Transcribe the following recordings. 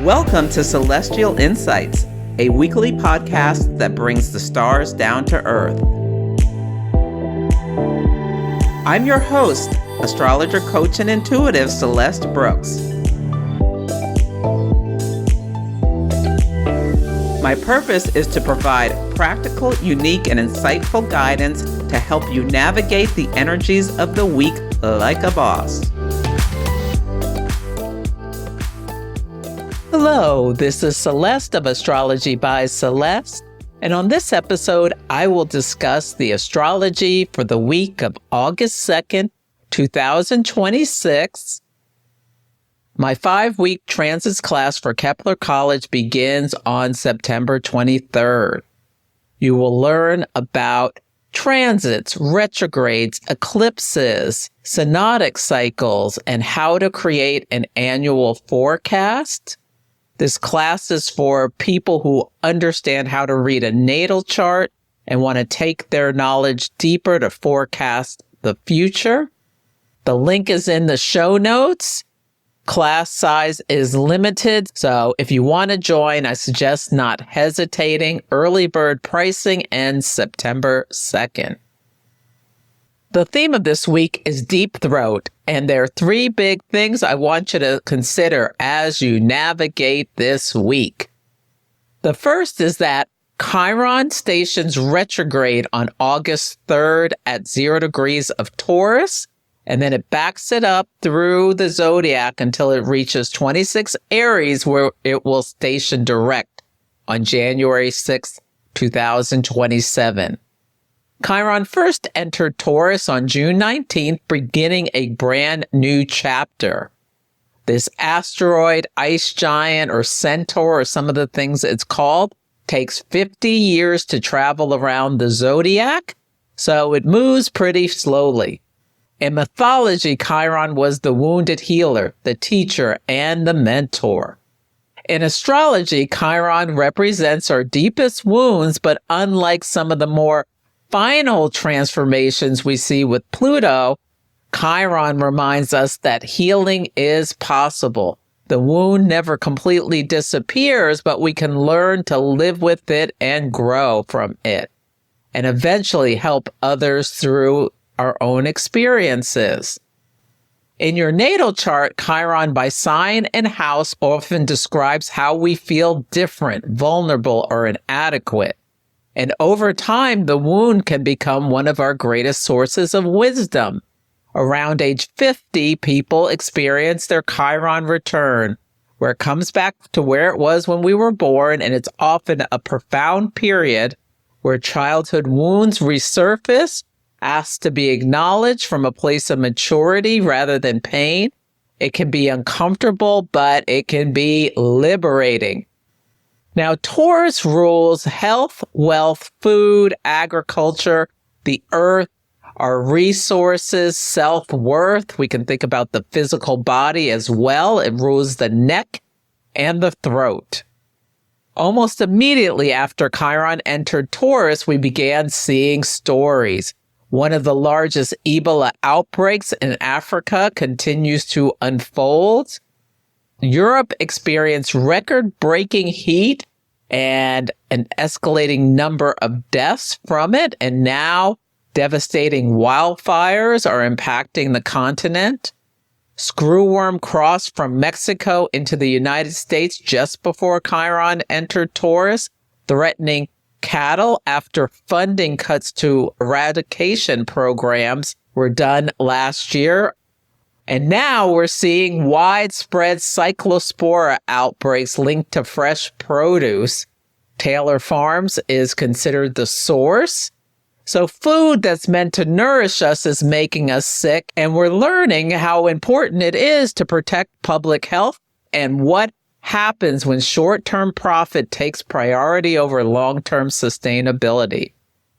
Welcome to Celestial Insights, a weekly podcast that brings the stars down to earth. I'm your host, astrologer, coach, and intuitive Celeste Brooks. My purpose is to provide practical, unique, and insightful guidance to help you navigate the energies of the week like a boss. Hello, this is Celeste of Astrology by Celeste, and on this episode, I will discuss the astrology for the week of August 2nd, 2026. My 5-week transits class for Kepler College begins on September 23rd. You will learn about transits, retrogrades, eclipses, synodic cycles, and how to create an annual forecast. This class is for people who understand how to read a natal chart and want to take their knowledge deeper to forecast the future. The link is in the show notes. Class size is limited, so if you want to join, I suggest not hesitating. Early bird pricing ends September 2nd. The theme of this week is deep throat, and there are 3 big things I want you to consider as you navigate this week. The first is that Chiron stations retrograde on August 3rd at 0 degrees of Taurus, and then it backs it up through the zodiac until it reaches 26 Aries, where it will station direct on January 6th, 2027. Chiron first entered Taurus on June 19th, beginning a brand new chapter. This asteroid, ice giant, or centaur, or some of the things it's called, takes 50 years to travel around the zodiac, so it moves pretty slowly. In mythology, Chiron was the wounded healer, the teacher, and the mentor. In astrology, Chiron represents our deepest wounds, but unlike some of the more final transformations we see with Pluto, Chiron reminds us that healing is possible. The wound never completely disappears, but we can learn to live with it and grow from it, and eventually help others through our own experiences. In your natal chart, Chiron by sign and house often describes how we feel different, vulnerable, or inadequate. And over time, the wound can become one of our greatest sources of wisdom. Around age 50, people experience their Chiron return, where it comes back to where it was when we were born, and it's often a profound period where childhood wounds resurface, asked to be acknowledged from a place of maturity rather than pain. It can be uncomfortable, but it can be liberating. Now, Taurus rules health, wealth, food, agriculture, the earth, our resources, self-worth. We can think about the physical body as well. It rules the neck and the throat. Almost immediately after Chiron entered Taurus, we began seeing stories. One of the largest Ebola outbreaks in Africa continues to unfold. Europe experienced record-breaking heat and an escalating number of deaths from it, and now devastating wildfires are impacting the continent. Screwworm crossed from Mexico into the United States just before Chiron entered Taurus, threatening cattle after funding cuts to eradication programs were done last year. And now we're seeing widespread cyclospora outbreaks linked to fresh produce. Taylor Farms is considered the source. So food that's meant to nourish us is making us sick, and we're learning how important it is to protect public health and what happens when short-term profit takes priority over long-term sustainability.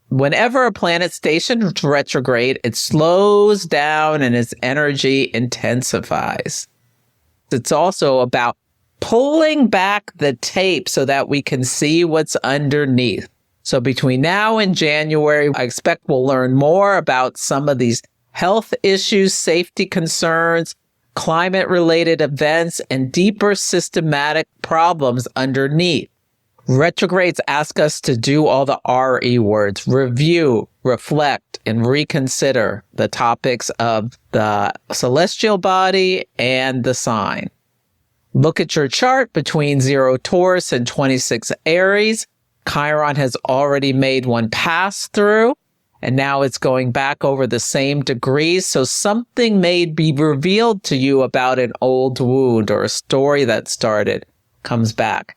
Whenever a planet stations retrograde, it slows down and its energy intensifies. It's also about pulling back the tape so that we can see what's underneath. So between now and January, I expect we'll learn more about some of these health issues, safety concerns, climate-related events, and deeper systematic problems underneath. Retrogrades ask us to do all the RE words: review, reflect, and reconsider the topics of the celestial body and the sign. Look at your chart between 0 Taurus and 26 Aries. Chiron has already made one pass through, and now it's going back over the same degrees, so something may be revealed to you about an old wound or a story that started comes back.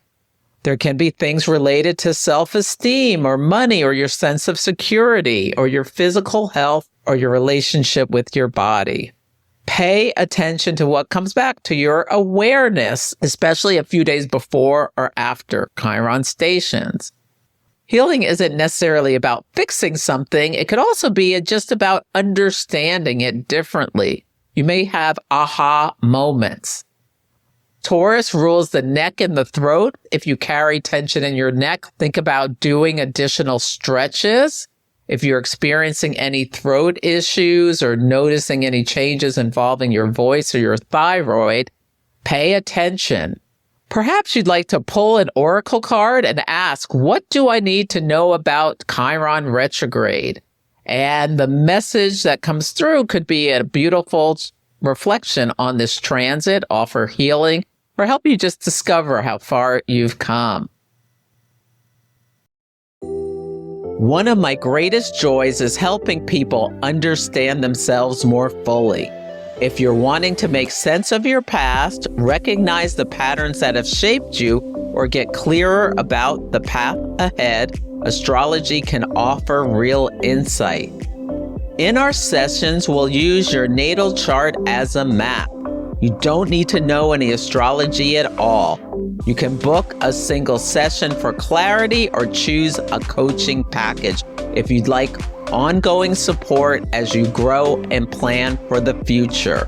There can be things related to self-esteem or money or your sense of security or your physical health or your relationship with your body. Pay attention to what comes back to your awareness, especially a few days before or after Chiron stations. Healing isn't necessarily about fixing something. It could also be just about understanding it differently. You may have aha moments. Taurus rules the neck and the throat. If you carry tension in your neck, think about doing additional stretches. If you're experiencing any throat issues or noticing any changes involving your voice or your thyroid, pay attention. Perhaps you'd like to pull an oracle card and ask, what do I need to know about Chiron retrograde? And the message that comes through could be a beautiful reflection on this transit, offer healing, or help you just discover how far you've come. One of my greatest joys is helping people understand themselves more fully. If you're wanting to make sense of your past, recognize the patterns that have shaped you, or get clearer about the path ahead, astrology can offer real insight. In our sessions, we'll use your natal chart as a map. You don't need to know any astrology at all. You can book a single session for clarity or choose a coaching package if you'd like ongoing support as you grow and plan for the future.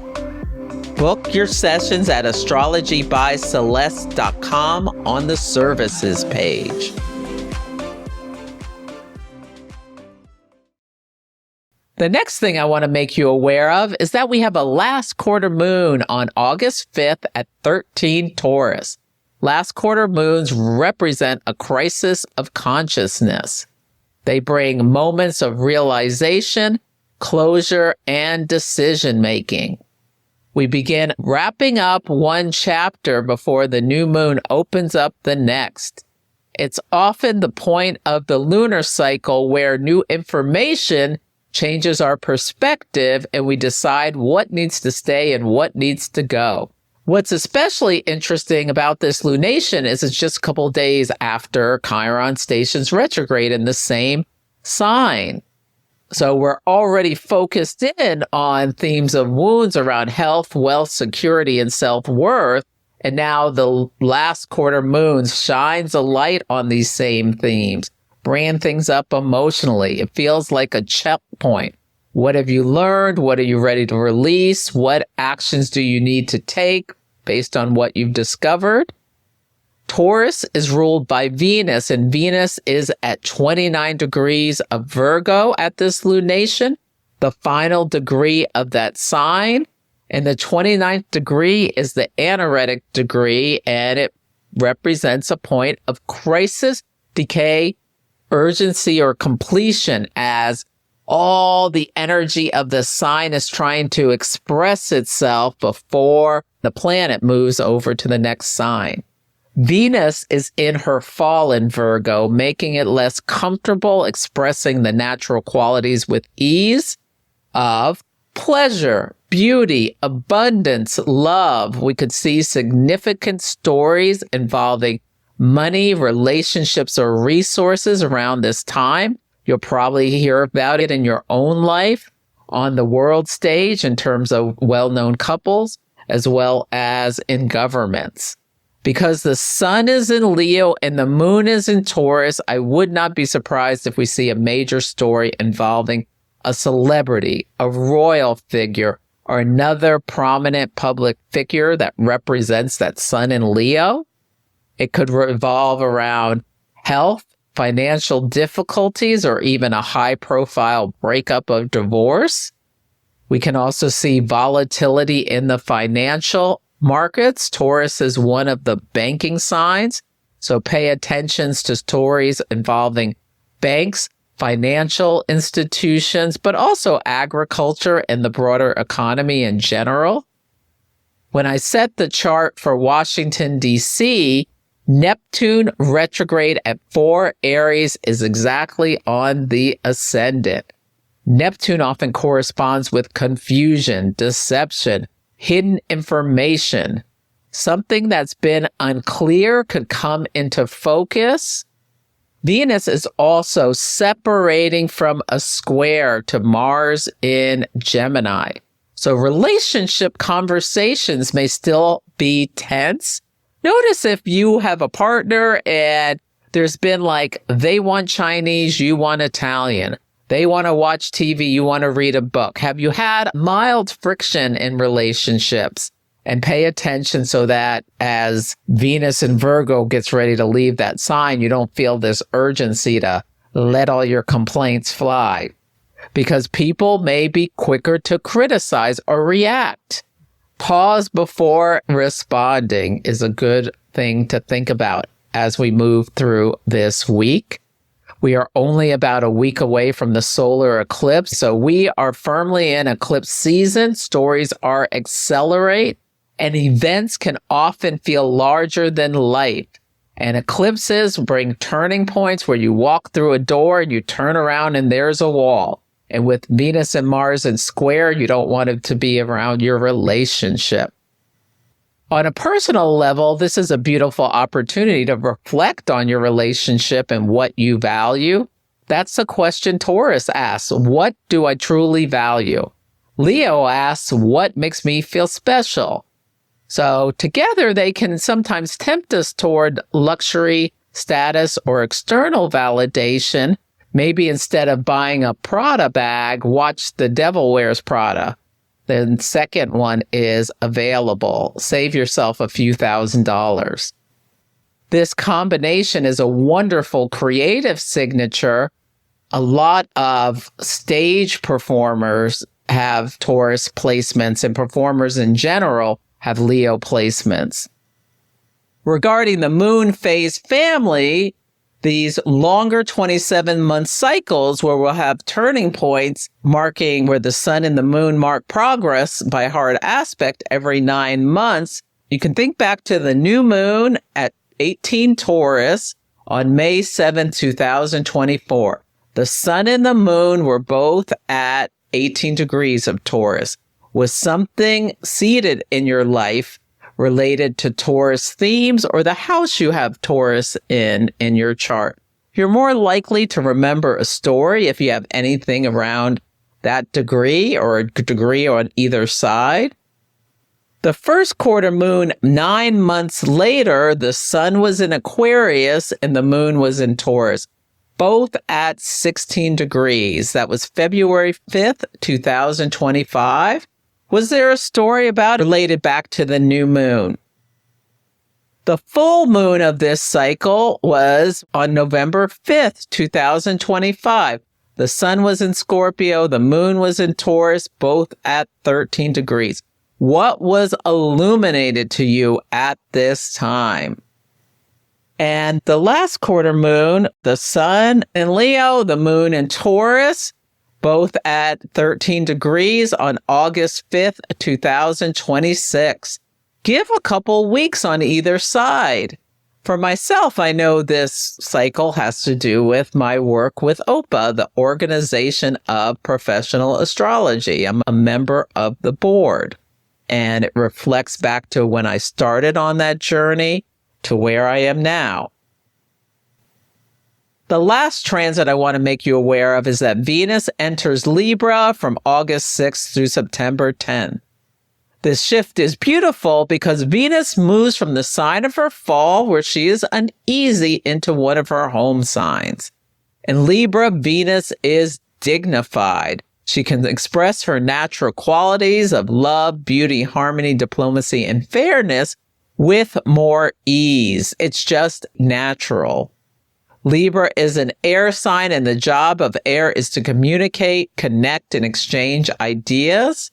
Book your sessions at astrologybyceleste.com on the services page. The next thing I want to make you aware of is that we have a last quarter moon on August 5th at 13 Taurus. Last quarter moons represent a crisis of consciousness. They bring moments of realization, closure, and decision-making. We begin wrapping up one chapter before the new moon opens up the next. It's often the point of the lunar cycle where new information changes our perspective and we decide what needs to stay and what needs to go. What's especially interesting about this lunation is it's just a couple days after Chiron stations retrograde in the same sign. So we're already focused in on themes of wounds around health, wealth, security, and self-worth. And now the last quarter moon shines a light on these same themes, bringing things up emotionally. It feels like a checkpoint. What have you learned? What are you ready to release? What actions do you need to take based on what you've discovered? Taurus is ruled by Venus, and Venus is at 29 degrees of Virgo at this lunation, the final degree of that sign. And the 29th degree is the anaretic degree, and it represents a point of crisis, decay, urgency, or completion, as all the energy of the sign is trying to express itself before the planet moves over to the next sign. Venus is in her fall in Virgo, making it less comfortable expressing the natural qualities with ease of pleasure, beauty, abundance, love. We could see significant stories involving money, relationships, or resources around this time. You'll probably hear about it in your own life on the world stage in terms of well-known couples, as well as in governments. Because the sun is in Leo and the moon is in Taurus, I would not be surprised if we see a major story involving a celebrity, a royal figure, or another prominent public figure that represents that sun in Leo. It could revolve around health, financial difficulties, or even a high-profile breakup of divorce. We can also see volatility in the financial markets. Taurus is one of the banking signs, so pay attention to stories involving banks, financial institutions, but also agriculture and the broader economy in general. When I set the chart for Washington, D.C., Neptune retrograde at 4 Aries is exactly on the ascendant. Neptune often corresponds with confusion, deception, hidden information. Something that's been unclear could come into focus. Venus is also separating from a square to Mars in Gemini. So relationship conversations may still be tense. Notice if you have a partner and there's been like, they want Chinese, you want Italian. They want to watch TV, you want to read a book. Have you had mild friction in relationships? And pay attention so that as Venus in Virgo gets ready to leave that sign, you don't feel this urgency to let all your complaints fly. Because people may be quicker to criticize or react. Pause before responding is a good thing to think about as we move through this week. We are only about a week away from the solar eclipse, so we are firmly in eclipse season. Stories are accelerate, and events can often feel larger than life. And eclipses bring turning points where you walk through a door and you turn around and there's a wall. And with Venus and Mars in square, you don't want it to be around your relationship. On a personal level, this is a beautiful opportunity to reflect on your relationship and what you value. That's the question Taurus asks. What do I truly value? Leo asks, what makes me feel special? So together, they can sometimes tempt us toward luxury, status, or external validation. Maybe instead of buying a Prada bag, watch The Devil Wears Prada. The second one is available. Save yourself a few $1,000s. This combination is a wonderful creative signature. A lot of stage performers have Taurus placements, and performers in general have Leo placements. Regarding the moon phase family, these longer 27-month cycles where we'll have turning points marking where the sun and the moon mark progress by hard aspect every 9 months. You can think back to the new moon at 18 Taurus on May 7, 2024. The sun and the moon were both at 18 degrees of Taurus. Was something seated in your life related to Taurus themes or the house you have Taurus in your chart? You're more likely to remember a story if you have anything around that degree or a degree on either side. The first quarter moon, 9 months later, the sun was in Aquarius and the moon was in Taurus, both at 16 degrees. That was February 5th, 2025. Was there a story about it related back to the new moon? The full moon of this cycle was on November 5th, 2025. The sun was in Scorpio, the moon was in Taurus, both at 13 degrees. What was illuminated to you at this time? And the last quarter moon, the sun in Leo, the moon in Taurus, both at 13 degrees on August 5th, 2026. Give a couple weeks on either side. For myself, I know this cycle has to do with my work with OPA, the Organization of Professional Astrology. I'm a member of the board, and it reflects back to when I started on that journey to where I am now. The last transit I want to make you aware of is that Venus enters Libra from August 6th through September 10th. This shift is beautiful because Venus moves from the sign of her fall, where she is uneasy, into one of her home signs. In Libra, Venus is dignified. She can express her natural qualities of love, beauty, harmony, diplomacy, and fairness with more ease. It's just natural. Libra is an air sign, and the job of air is to communicate, connect, and exchange ideas.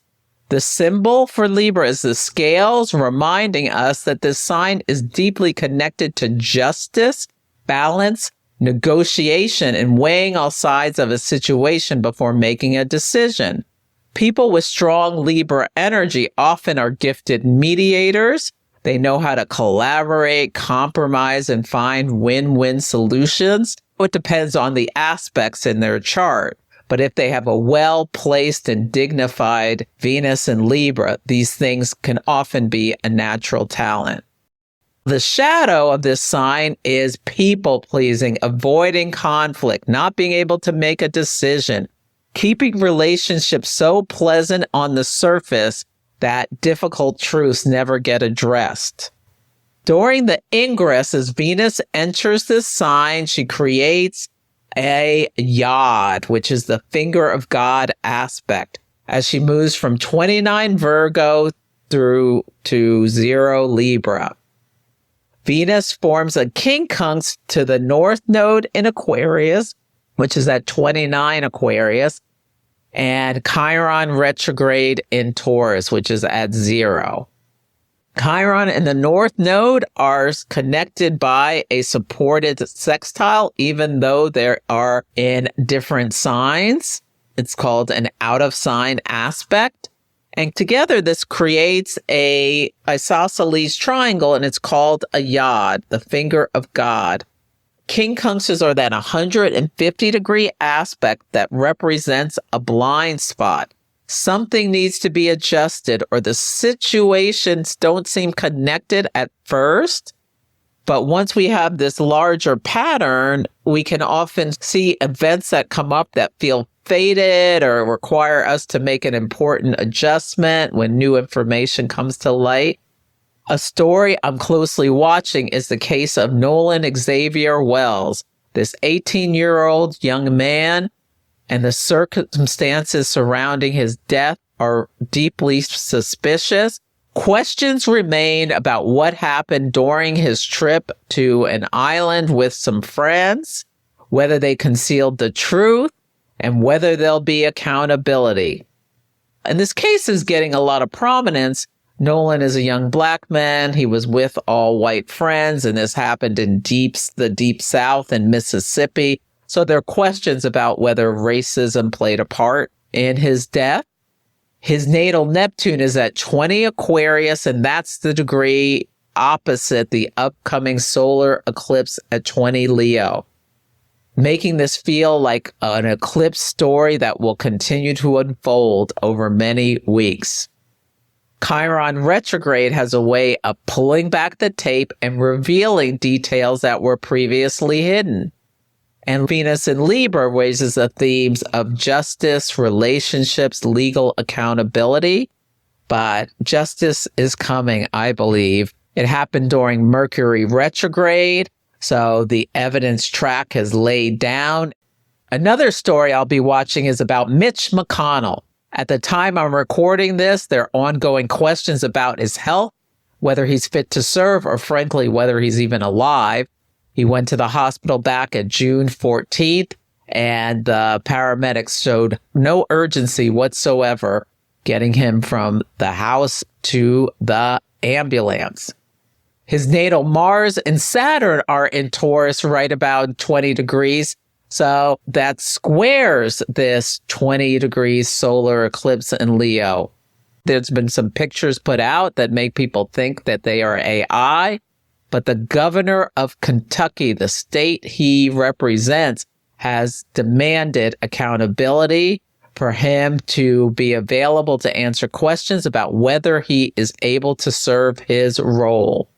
The symbol for Libra is the scales, reminding us that this sign is deeply connected to justice, balance, negotiation, and weighing all sides of a situation before making a decision. People with strong Libra energy often are gifted mediators. They know how to collaborate, compromise, and find win-win solutions. It depends on the aspects in their chart. But if they have a well-placed and dignified Venus in Libra, these things can often be a natural talent. The shadow of this sign is people-pleasing, avoiding conflict, not being able to make a decision, keeping relationships so pleasant on the surface that difficult truths never get addressed. During the ingress, as Venus enters this sign, she creates a yod, which is the finger of God aspect, as she moves from 29 Virgo through to 0 Libra. Venus forms a quincunx to the North Node in Aquarius, which is at 29 Aquarius, and Chiron Retrograde in Taurus, which is at 0. Chiron and the North Node are connected by a supported sextile, even though they are in different signs. It's called an out-of-sign aspect. And together, this creates a isosceles triangle, and it's called a yod, the finger of God. Quincunxes are that 150-degree aspect that represents a blind spot. Something needs to be adjusted, or the situations don't seem connected at first. But once we have this larger pattern, we can often see events that come up that feel fated or require us to make an important adjustment when new information comes to light. A story I'm closely watching is the case of Nolan Xavier Wells, this 18-year-old young man, and the circumstances surrounding his death are deeply suspicious. Questions remain about what happened during his trip to an island with some friends, whether they concealed the truth, and whether there'll be accountability. And this case is getting a lot of prominence. Nolan is a young black man. He was with all white friends, and this happened in the deep South in Mississippi. So there are questions about whether racism played a part in his death. His natal Neptune is at 20 Aquarius, and that's the degree opposite the upcoming solar eclipse at 20 Leo, making this feel like an eclipse story that will continue to unfold over many weeks. Chiron retrograde has a way of pulling back the tape and revealing details that were previously hidden. And Venus in Libra raises the themes of justice, relationships, legal accountability. But justice is coming, I believe. It happened during Mercury retrograde, so the evidence track has laid down. Another story I'll be watching is about Mitch McConnell. At the time I'm recording this, there are ongoing questions about his health, whether he's fit to serve, or frankly, whether he's even alive. He went to the hospital back at June 14th, and the paramedics showed no urgency whatsoever getting him from the house to the ambulance. His natal Mars and Saturn are in Taurus right about 20 degrees. So that squares this 20 degrees solar eclipse in Leo. There's been some pictures put out that make people think that they are AI. But the governor of Kentucky, the state he represents, has demanded accountability for him to be available to answer questions about whether he is able to serve his role.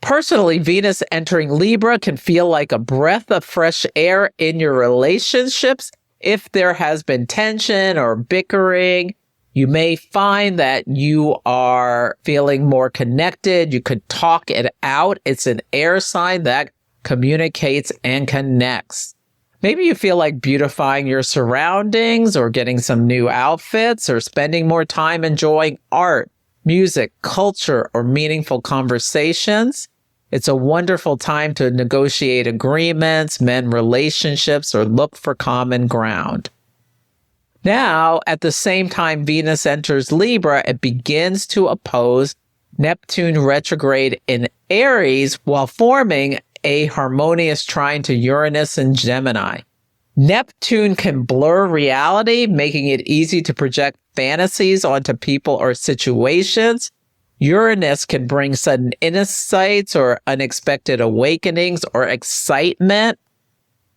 Personally, Venus entering Libra can feel like a breath of fresh air in your relationships. If there has been tension or bickering, you may find that you are feeling more connected. You could talk it out. It's an air sign that communicates and connects. Maybe you feel like beautifying your surroundings or getting some new outfits or spending more time enjoying art, music, culture, or meaningful conversations. It's a wonderful time to negotiate agreements, mend relationships, or look for common ground. Now, at the same time Venus enters Libra, it begins to oppose Neptune retrograde in Aries while forming a harmonious trine to Uranus and Gemini. Neptune can blur reality, making it easy to project fantasies onto people or situations. Uranus can bring sudden insights or unexpected awakenings or excitement.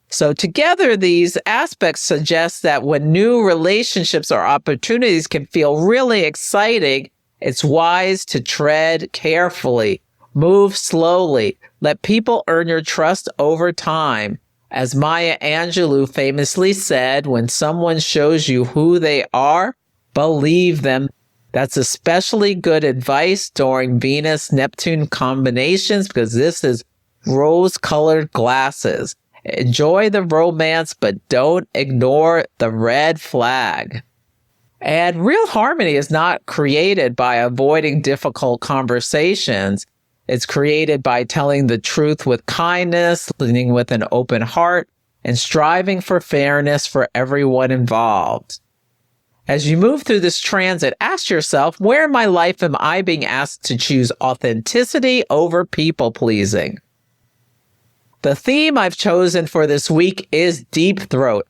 So together, these aspects suggest that when new relationships or opportunities can feel really exciting, it's wise to tread carefully, move slowly, let people earn your trust over time. As Maya Angelou famously said, when someone shows you who they are, believe them. That's especially good advice during Venus-Neptune combinations because this is rose-colored glasses. Enjoy the romance, but don't ignore the red flag. And real harmony is not created by avoiding difficult conversations. It's created by telling the truth with kindness, leading with an open heart, and striving for fairness for everyone involved. As you move through this transit, ask yourself, where in my life am I being asked to choose authenticity over people-pleasing? The theme I've chosen for this week is Deep Throat.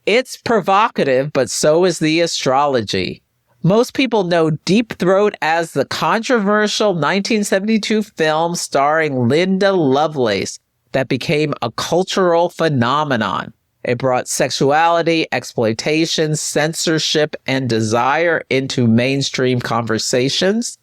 It's provocative, but so is the astrology. Most people know Deep Throat as the controversial 1972 film starring Linda Lovelace that became a cultural phenomenon. It brought sexuality, exploitation, censorship, and desire into mainstream conversations.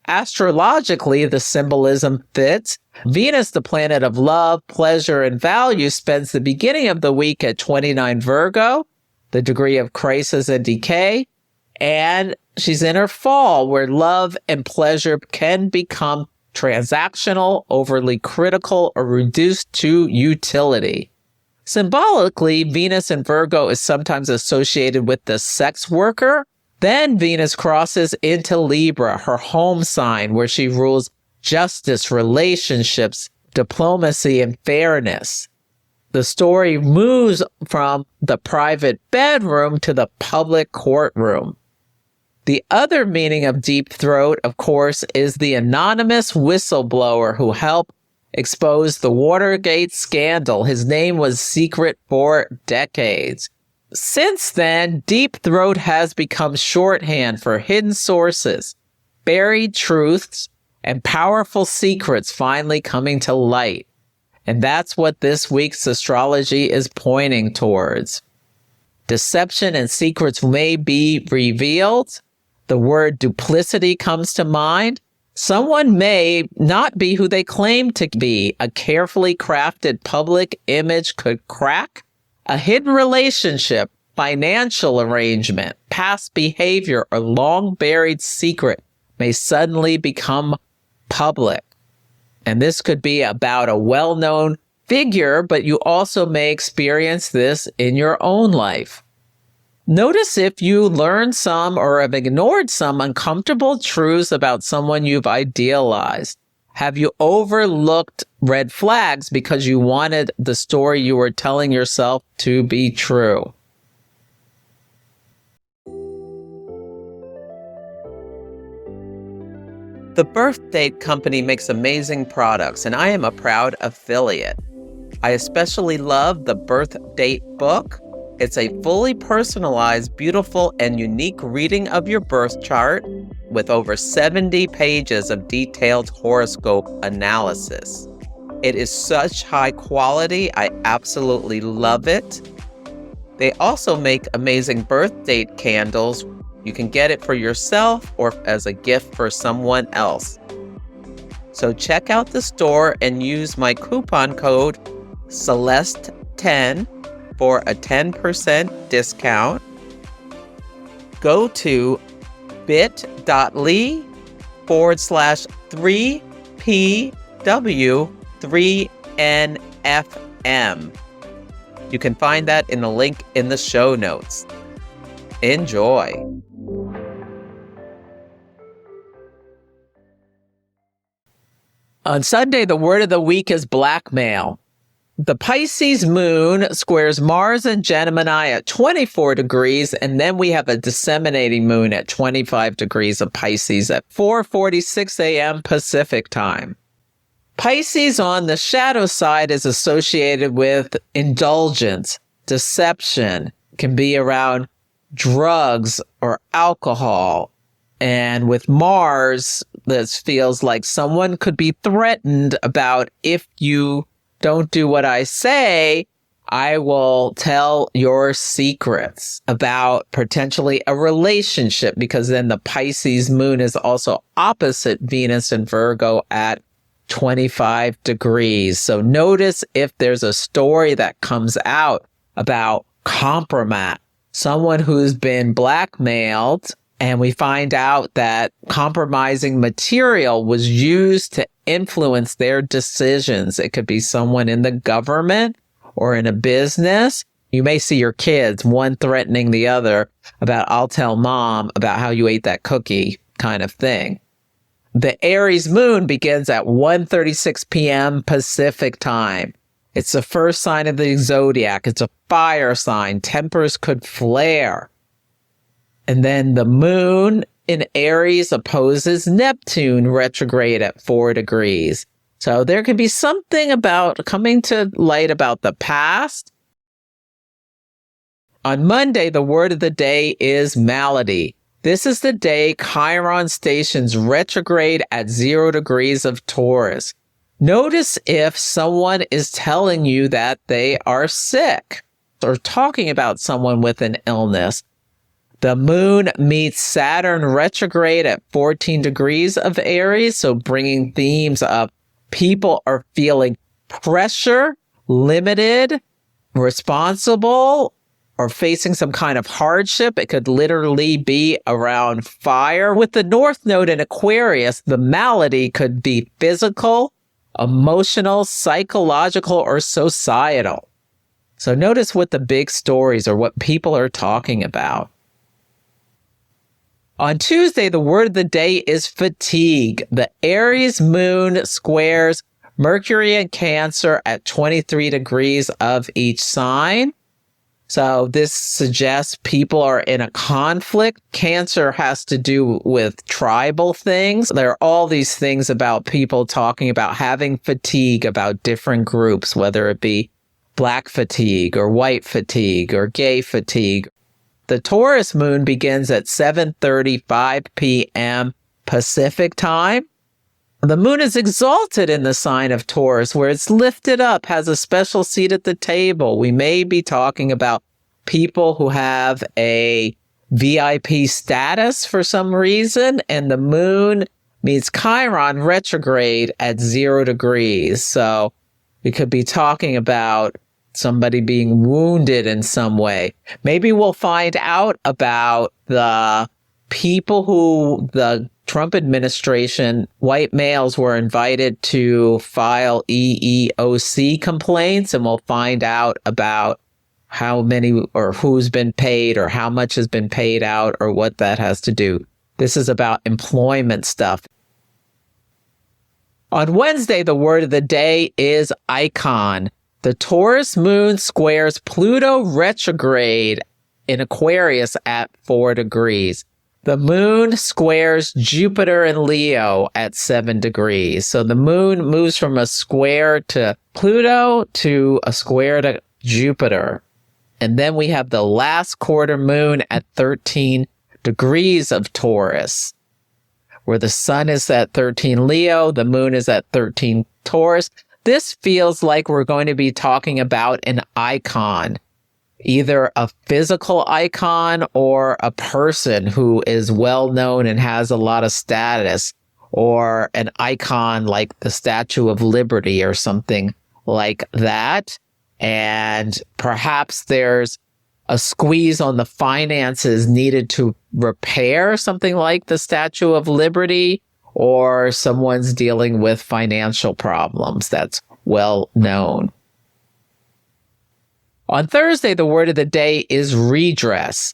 Astrologically, the symbolism fits. Venus, the planet of love, pleasure, and value, spends the beginning of the week at 29 Virgo, the degree of crisis and decay, and she's in her fall, where love and pleasure can become transactional, overly critical, or reduced to utility. Symbolically, Venus in Virgo is sometimes associated with the sex worker. Then Venus crosses into Libra, her home sign, where she rules justice, relationships, diplomacy, and fairness. The story moves from the private bedroom to the public courtroom. The other meaning of Deep Throat, of course, is the anonymous whistleblower who helped expose the Watergate scandal. His name was secret for decades. Since then, Deep Throat has become shorthand for hidden sources, buried truths, and powerful secrets finally coming to light. And that's what this week's astrology is pointing towards. Deception and secrets may be revealed. The word duplicity comes to mind. Someone may not be who they claim to be. A carefully crafted public image could crack. A hidden relationship, financial arrangement, past behavior, or long-buried secret may suddenly become public. And this could be about a well-known figure, but you also may experience this in your own life. Notice if you learned some or have ignored some uncomfortable truths about someone you've idealized. Have you overlooked red flags because you wanted the story you were telling yourself to be true? The Birthdate Company makes amazing products, and I am a proud affiliate. I especially love the Birthdate book. It's a fully personalized, beautiful, and unique reading of your birth chart with over 70 pages of detailed horoscope analysis. It is such high quality. I absolutely love it. They also make amazing birth date candles. You can get it for yourself or as a gift for someone else. So check out the store and use my coupon code Celeste10 for a 10% discount. Go to bit.ly/3PW3NFM. You can find that in the link in the show notes. Enjoy. On Sunday, the word of the week is blackmail. The Pisces Moon squares Mars and Gemini at 24 degrees, and then we have a disseminating moon at 25 degrees of Pisces at 4:46 a.m. Pacific time. Pisces on the shadow side is associated with indulgence, deception, can be around drugs or alcohol. And with Mars, this feels like someone could be threatened about, if you don't do what I say, I will tell your secrets about potentially a relationship, because then the Pisces moon is also opposite Venus and Virgo at 25 degrees. So notice if there's a story that comes out about kompromat, someone who's been blackmailed, and we find out that compromising material was used to influence their decisions. It could be someone in the government or in a business. You may see your kids, one threatening the other about, I'll tell mom about how you ate that cookie kind of thing. The Aries moon begins at 1:36 p.m. Pacific time. It's the first sign of the zodiac. It's a fire sign. Tempers could flare. And then the moon in Aries opposes Neptune retrograde at 4 degrees. So there could be something about coming to light about the past. On Monday, the word of the day is MALADY. This is the day Chiron stations retrograde at 0 degrees of Taurus. Notice if someone is telling you that they are sick or talking about someone with an illness. The moon meets Saturn retrograde at 14 degrees of Aries, so bringing themes up. People are feeling pressure, limited, responsible, or facing some kind of hardship. It could literally be around fire. With the North Node in Aquarius, the malady could be physical, emotional, psychological, or societal. So notice what the big stories or what people are talking about. On Tuesday, the word of the day is fatigue. The Aries moon squares Mercury and Cancer at 23 degrees of each sign. So this suggests people are in a conflict. Cancer has to do with tribal things. There are all these things about people talking about having fatigue about different groups, whether it be black fatigue or white fatigue or gay fatigue. The Taurus moon begins at 7:35 p.m. Pacific time. The moon is exalted in the sign of Taurus, where it's lifted up, has a special seat at the table. We may be talking about people who have a VIP status for some reason, and the moon meets Chiron retrograde at 0 degrees. So we could be talking about somebody being wounded in some way. Maybe we'll find out about the people who the Trump administration, white males, were invited to file EEOC complaints, and we'll find out about how many or who's been paid or how much has been paid out or what that has to do. This is about employment stuff. On Wednesday, the word of the day is icon. The Taurus moon squares Pluto retrograde in Aquarius at 4 degrees. The moon squares Jupiter in Leo at 7 degrees. So the moon moves from a square to Pluto to a square to Jupiter. And then we have the last quarter moon at 13 degrees of Taurus, where the sun is at 13 Leo, the moon is at 13 Taurus. This feels like we're going to be talking about an icon, either a physical icon or a person who is well known and has a lot of status, or an icon like the Statue of Liberty or something like that. And perhaps there's a squeeze on the finances needed to repair something like the Statue of Liberty, or someone's dealing with financial problems. That's well known. On Thursday, the word of the day is redress.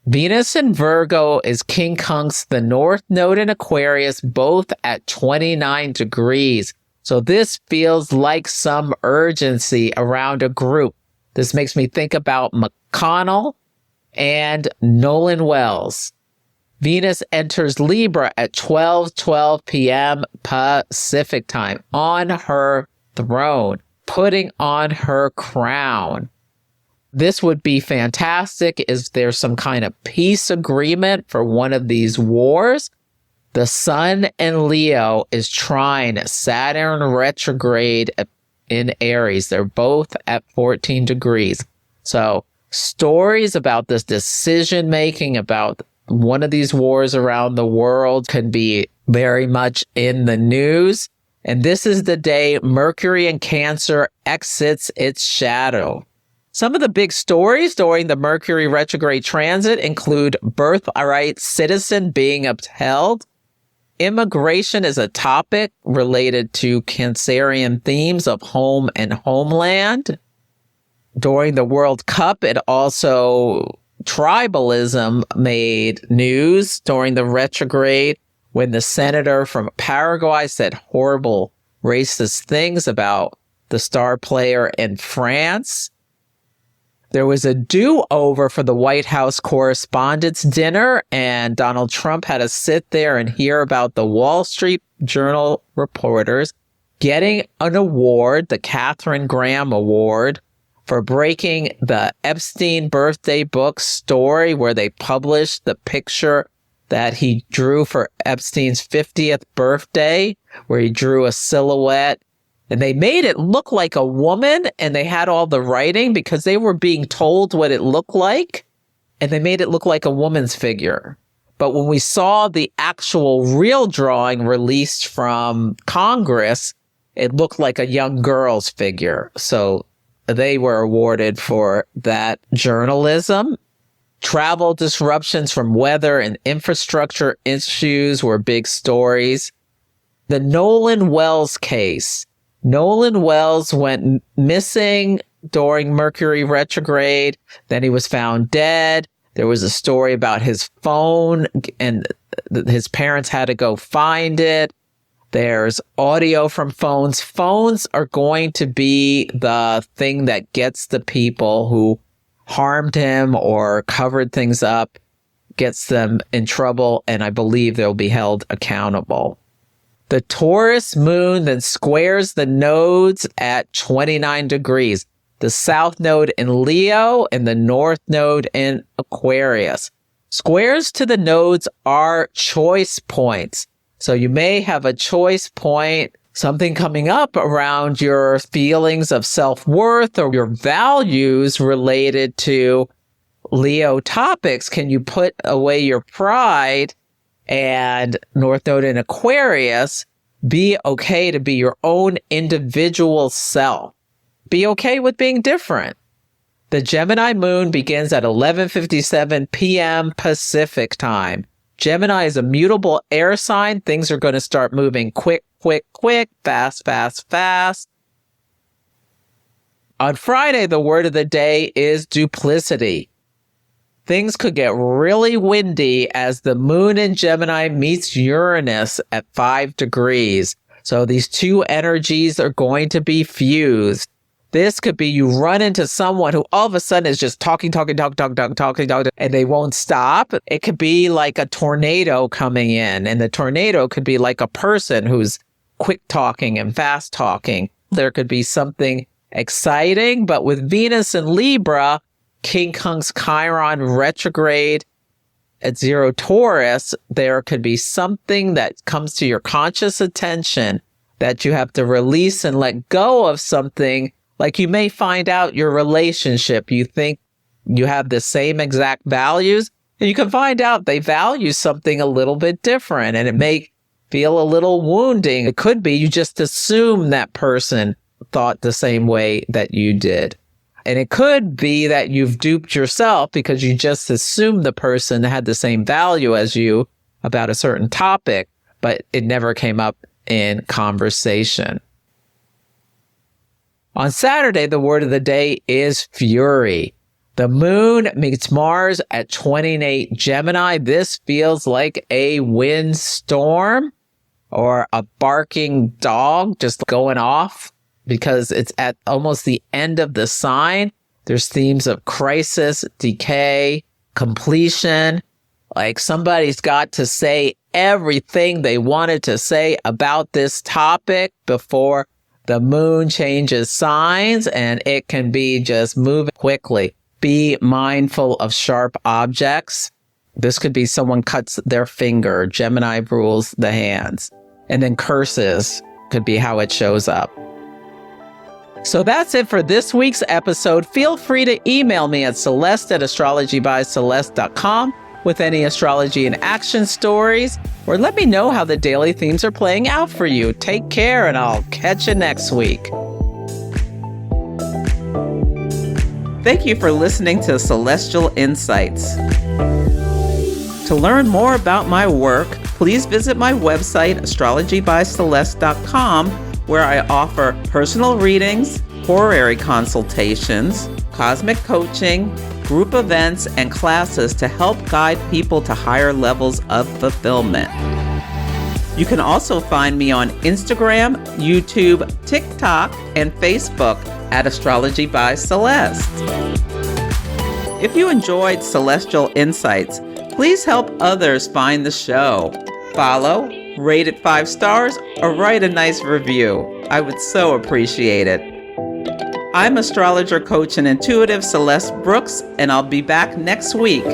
Venus in Virgo is quincunx the North Node in Aquarius, both at 29 degrees. So this feels like some urgency around a group. This makes me think about McConnell and Nolan Wells. Venus enters Libra at 12:12 p.m. Pacific time on her throne, putting on her crown. This would be fantastic. Is there some kind of peace agreement for one of these wars? The Sun in Leo is trine Saturn retrograde in Aries. They're both at 14 degrees. So stories about this decision making about one of these wars around the world can be very much in the news. And this is the day Mercury in Cancer exits its shadow. Some of the big stories during the Mercury retrograde transit include birthright citizen being upheld. Immigration is a topic related to Cancerian themes of home and homeland. During the World Cup, tribalism made news during the retrograde when the senator from Paraguay said horrible racist things about the star player in France. There was a do-over for the White House Correspondents' Dinner, and Donald Trump had to sit there and hear about the Wall Street Journal reporters getting an award, the Katharine Graham Award, for breaking the Epstein birthday book story where they published the picture that he drew for Epstein's 50th birthday, where he drew a silhouette. And they made it look like a woman, and they had all the writing because they were being told what it looked like, and they made it look like a woman's figure. But when we saw the actual real drawing released from Congress, it looked like a young girl's figure. So they were awarded for that journalism. Travel disruptions from weather and infrastructure issues were big stories. The Nolan Wells case. Nolan Wells went missing during Mercury retrograde. Then he was found dead. There was a story about his phone, and his parents had to go find it. There's audio from phones. Phones are going to be the thing that gets the people who harmed him or covered things up, gets them in trouble, and I believe they'll be held accountable. The Taurus Moon then squares the nodes at 29 degrees. The South Node in Leo and the North Node in Aquarius. Squares to the nodes are choice points. So you may have a choice point, something coming up around your feelings of self-worth or your values related to Leo topics. Can you put away your pride? And North Node in Aquarius, be okay to be your own individual self. Be okay with being different. The Gemini Moon begins at 11:57 p.m. Pacific time. Gemini is a mutable air sign. Things are going to start moving quick, fast, fast, fast. On Friday, the word of the day is duplicity. Things could get really windy as the moon in Gemini meets Uranus at 5 degrees. So these two energies are going to be fused. This could be you run into someone who all of a sudden is just talking, and they won't stop. It could be like a tornado coming in, and the tornado could be like a person who's quick talking and fast talking. There could be something exciting, but with Venus in Libra, King Kong's Chiron retrograde at 0 Taurus, there could be something that comes to your conscious attention that you have to release and let go of something. Like you may find out your relationship, you think you have the same exact values, and you can find out they value something a little bit different, and it may feel a little wounding. It could be you just assume that person thought the same way that you did. And it could be that you've duped yourself because you just assumed the person had the same value as you about a certain topic, but it never came up in conversation. On Saturday, the word of the day is fury. The moon meets Mars at 28 Gemini. This feels like a windstorm. or a barking dog just going off because it's at almost the end of the sign. There's themes of crisis, decay, completion. Like somebody's got to say everything they wanted to say about this topic before the moon changes signs, and it can be just moving quickly. Be mindful of sharp objects. This could be someone cuts their finger. Gemini rules the hands. And then curses could be how it shows up. So that's it for this week's episode. Feel free to email me at celeste@astrologybyceleste.com with any astrology and action stories, or let me know how the daily themes are playing out for you. Take care, and I'll catch you next week. Thank you for listening to Celestial Insights. To learn more about my work, please visit my website, astrologybyceleste.com, where I offer personal readings, horary consultations, cosmic coaching, group events, and classes to help guide people to higher levels of fulfillment. You can also find me on Instagram, YouTube, TikTok, and Facebook at Astrology by Celeste. If you enjoyed Celestial Insights, please help others find the show. Follow, rate it 5 stars, or write a nice review. I would so appreciate it. I'm astrologer, coach, and intuitive Celeste Brooks, and I'll be back next week.